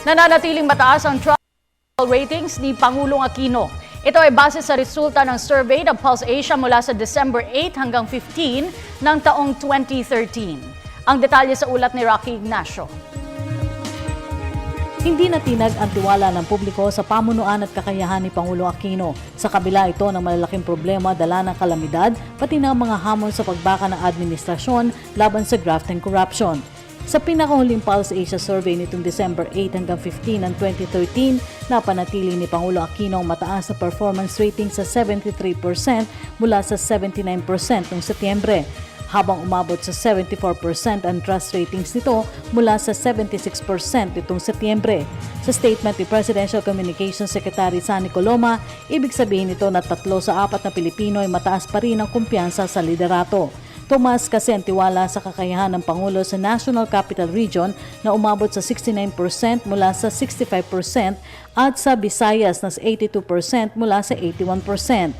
Nananatiling mataas ang travel ratings ni Pangulong Aquino. Ito ay base sa resulta ng survey ng Pulse Asia mula sa December 8 hanggang 15 ng taong 2013. Ang detalye sa ulat ni Rocky Ignacio. Hindi natinag ang tiwala ng publiko sa pamunuan at kakayahan ni Pangulong Aquino. Sa kabila ito ng malalaking problema dala ng kalamidad, pati na mga hamon sa pagbaka ng administrasyon laban sa graft and corruption. Sa pinakahuling Pulse Asia survey nitong December 8 hanggang 15 ng 2013, napanatili ni Pangulo Aquino ang mataas na performance rating sa 73% mula sa 79% noong Setyembre, habang umabot sa 74% ang trust ratings nito mula sa 76% nitong Setyembre. Sa statement ni Presidential Communications Secretary Sunny Coloma, ibig sabihin nito na 3 sa 4 na Pilipino ay mataas pa rin ang kumpiyansa sa liderato. Tumaas kasi ang tiwala sa kakayahan ng Pangulo sa National Capital Region na umabot sa 69% mula sa 65% at sa Visayas na 82% mula sa 81%.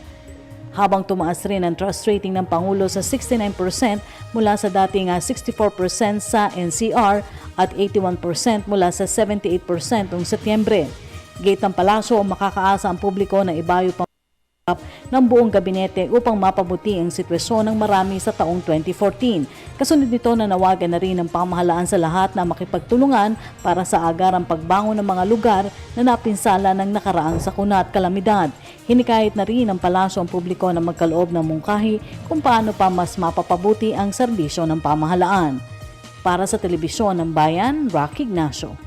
Habang tumaas rin ang trust rating ng Pangulo sa 69% mula sa dating 64% sa NCR at 81% mula sa 78% noong Setyembre. Gate ng palasyo, makakaasa ang publiko na ibayo pa ng buong gabinete upang mapabuti ang sitwasyon ng marami sa taong 2014. Kasunod nito na nawagan na rin ang pamahalaan sa lahat na makipagtulungan para sa agarang pagbangon ng mga lugar na napinsala ng nakaraang sakuna at kalamidad. Hinikayat na rin ng palasyo ang publiko na magkaloob ng mungkahi kung paano pa mas mapapabuti ang serbisyo ng pamahalaan. Para sa Telebisyon ng Bayan, Rocky Ignacio.